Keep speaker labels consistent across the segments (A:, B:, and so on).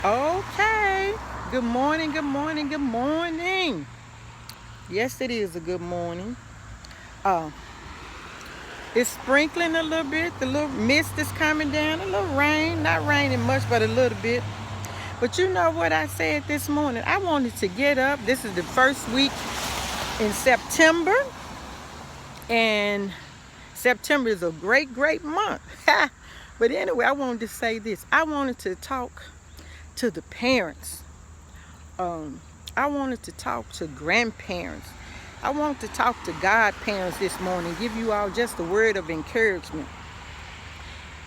A: Okay. Good morning, good morning, good morning. Yes, it is a good morning. Uh, it's sprinkling a little bit. The little mist is coming down. A little rain. Not raining much, but a little bit. But you know what I said this morning? I wanted to get up. This is the first week in September. And September is a great, great month. But anyway, I wanted to say this. I wanted to talk to the parents. Um, I wanted to talk to grandparents. I want to talk to godparents this morning, give you all just a word of encouragement.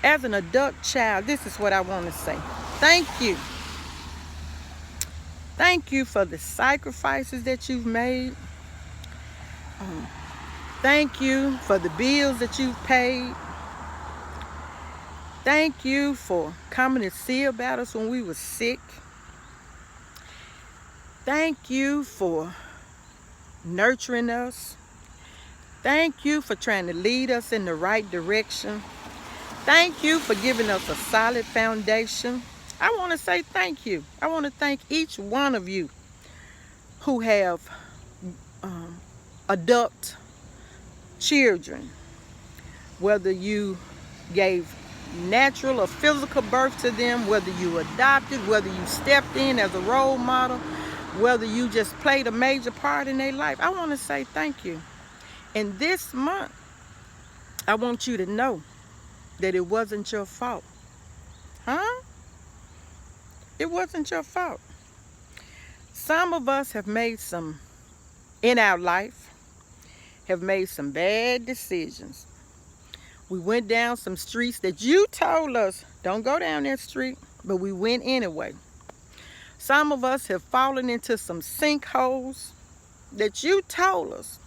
A: As an adult child, this is what I want to say. Thank you. Thank you for the sacrifices that you've made. Thank you for the bills that you've paid. Thank you for coming to see about us when we were sick. Thank you for nurturing us. Thank you for trying to lead us in the right direction. Thank you for giving us a solid foundation. I want to say thank you. I want to thank each one of you who have adult children, whether you gave natural or physical birth to them, whether you adopted, whether you stepped in as a role model, whether you just played a major part in their life. I want to say thank you. And this month, I want you to know that it wasn't your fault. Huh? It wasn't your fault. Some of us have made some, in our life, have made some bad decisions. We went down some streets that you told us, don't go down that street, but we went anyway. Some of us have fallen into some sinkholes that you told us,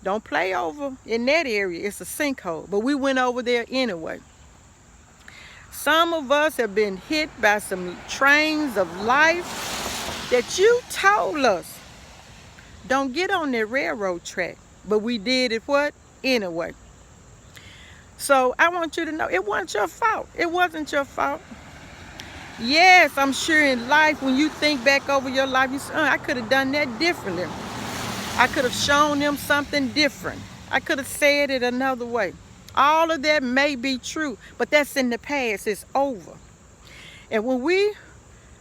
A: don't play over in that area, it's a sinkhole, but we went over there anyway. Some of us have been hit by some trains of life that you told us, don't get on that railroad track, but we did it what? Anyway. So I want you to know it wasn't your fault. It wasn't your fault. Yes, I'm sure in life, when you think back over your life, you say, I could have done that differently. I could have shown them something different. I could have said it another way. All of that may be true, but that's in the past. It's over. And when we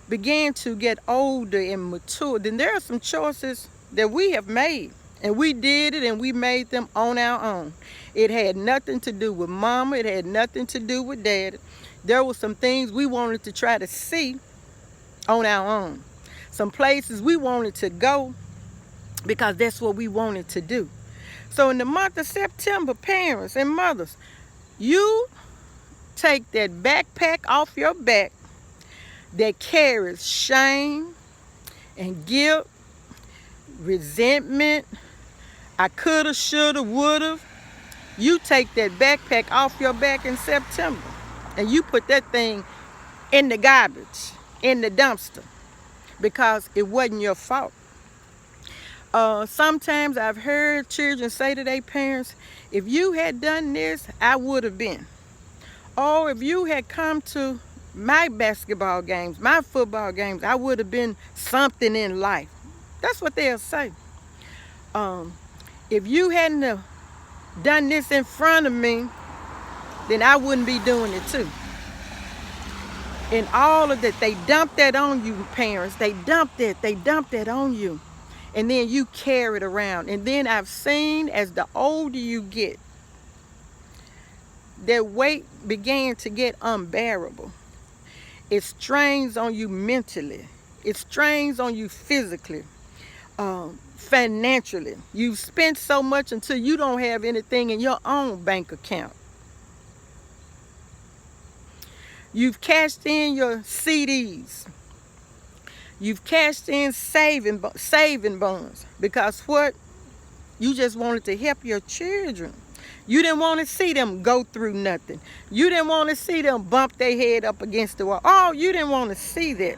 A: began to get older and mature, then there are some choices that we have made. And we did it and we made them on our own. It had nothing to do with mama. It had nothing to do with dad. There were some things we wanted to try to see on our own. Some places we wanted to go because that's what we wanted to do. So in the month of September, parents and mothers, you take that backpack off your back that carries shame and guilt, resentment, I coulda, shoulda, woulda. You take that backpack off your back in September and you put that thing in the garbage, in the dumpster, because it wasn't your fault. Sometimes I've heard children say to their parents, if you had done this, I would have been. Or if you had come to my basketball games, my football games, I would have been something in life. That's what they'll say. If you hadn't have done this in front of me, then I wouldn't be doing it too. And all of that, they dump that on you, parents. They dump that on you. And then you carry it around. And then I've seen as the older you get, that weight began to get unbearable. It strains on you mentally. It strains on you physically, financially. You've spent so much until you don't have anything in your own bank account. You've cashed in your CDs. You've cashed in saving bonds because what? You just wanted to help your children. You didn't want to see them go through nothing. You didn't want to see them bump their head up against the wall. Oh, you didn't want to see that.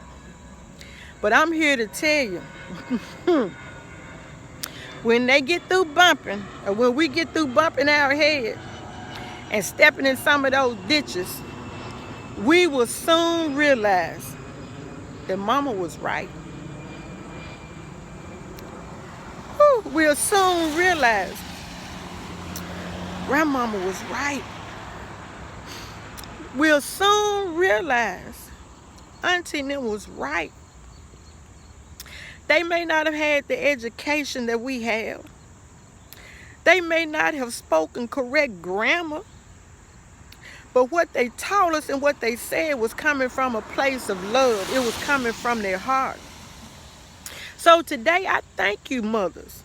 A: But I'm here to tell you, when they get through bumping, or when we get through bumping our head and stepping in some of those ditches, we will soon realize that mama was right. Whew, we'll soon realize grandmama was right. We'll soon realize Auntie Nim was right. They may not have had the education that we have. They may not have spoken correct grammar. But what they taught us and what they said was coming from a place of love. It was coming from their heart. So today I thank you, mothers.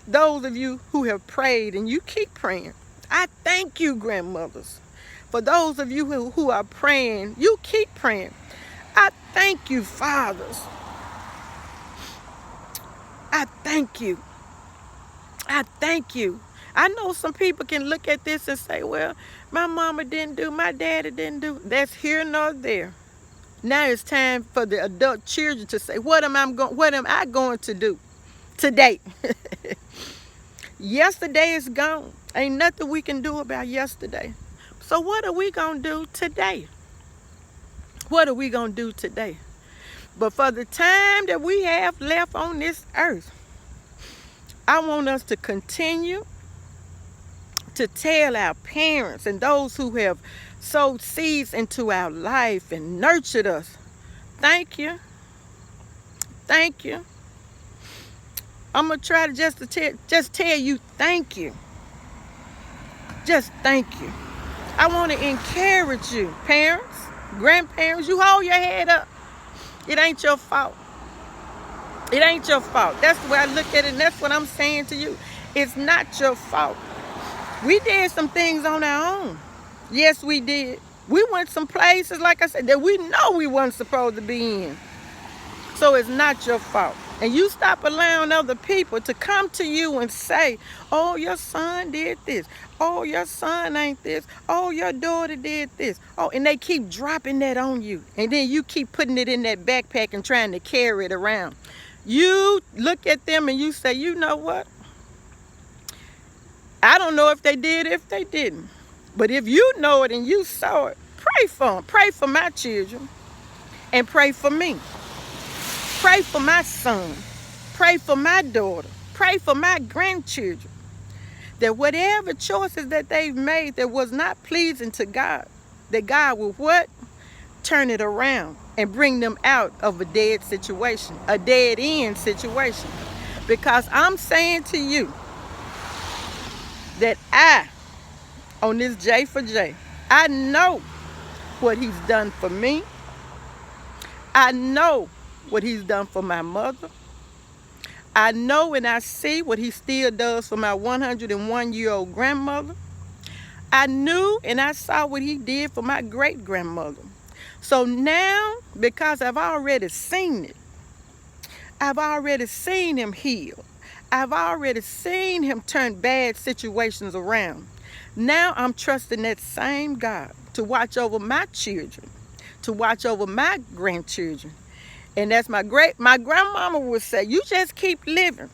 A: Those of you who have prayed and you keep praying. I thank you, grandmothers. For those of you who are praying, you keep praying. I thank you, fathers. I thank you. I thank you. I know some people can look at this and say, well, my mama didn't do, my daddy didn't do. That's here nor there. Now it's time for the adult children to say, what am I going to do today? Yesterday is gone. Ain't nothing we can do about yesterday. So what are we going to do today? What are we going to do today? But for the time that we have left on this earth, I want us to continue to tell our parents and those who have sowed seeds into our life and nurtured us, thank you. Thank you. I'm going to try to just tell you thank you. Just thank you. I want to encourage you, parents, grandparents, you hold your head up. It ain't your fault. It ain't your fault. That's the way I look at it, and that's what I'm saying to you. It's not your fault. We did some things on our own. Yes, we did. We went some places, like I said, that we know we weren't supposed to be in. So it's not your fault. And you stop allowing other people to come to you and say, oh, your son did this. Oh, your son ain't this. Oh, your daughter did this. Oh, and they keep dropping that on you. And then you keep putting it in that backpack and trying to carry it around. You look at them and you say, you know what? I don't know if they did, if they didn't. But if you know it and you saw it, pray for them. Pray for my children. And pray for me. Pray for my son. Pray for my daughter. Pray for my grandchildren. That whatever choices that they've made that was not pleasing to God, that God will what? Turn it around and bring them out of a dead situation, a dead end situation. Because I'm saying to you that on this J for J, I know what he's done for me. I know what he's done for my mother. I know and I see what he still does for my 101-year-old grandmother. I knew and I saw what he did for my great-grandmother. So now, because I've already seen it, I've already seen him heal. I've already seen him turn bad situations around. Now I'm trusting that same God to watch over my children, to watch over my grandchildren. And that's my grandmama would say, you just keep living.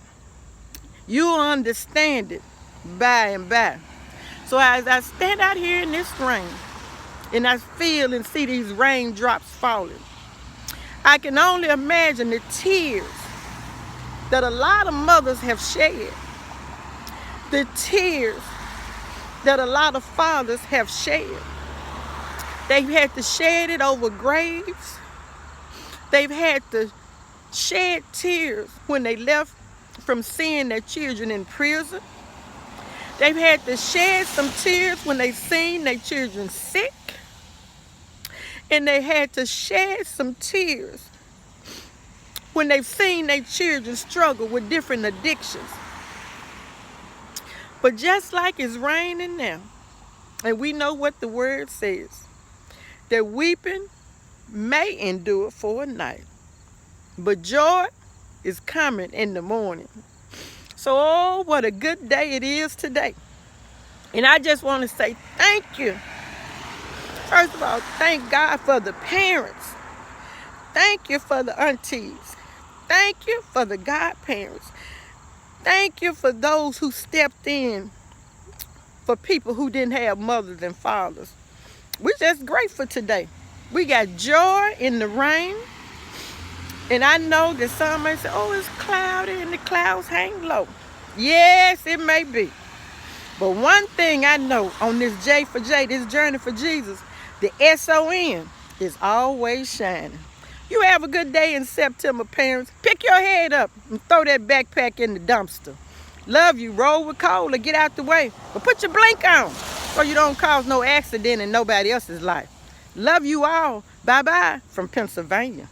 A: You'll understand it by and by. So as I stand out here in this rain, and I feel and see these raindrops falling, I can only imagine the tears that a lot of mothers have shed. The tears that a lot of fathers have shed. They've had to shed it over graves. They've had to shed tears when they left from seeing their children in prison. They've had to shed some tears when they seen their children sick. And they had to shed some tears when they've seen their children struggle with different addictions. But just like it's raining now, and we know what the word says, that weeping may endure for a night, but joy is coming in the morning. So, oh, what a good day it is today. And I just want to say thank you. First of all, thank God for the parents. Thank you for the aunties. Thank you for the godparents. Thank you for those who stepped in for people who didn't have mothers and fathers. We're just grateful today. We got joy in the rain. And I know that some may say, oh, it's cloudy and the clouds hang low. Yes, it may be. But one thing I know on this J for J, this journey for Jesus, the SON is always shining. You have a good day in September, parents. Pick your head up and throw that backpack in the dumpster. Love you. Roll with cola. Get out the way. But put your blink on so you don't cause no accident in nobody else's life. Love you all. Bye-bye from Pennsylvania.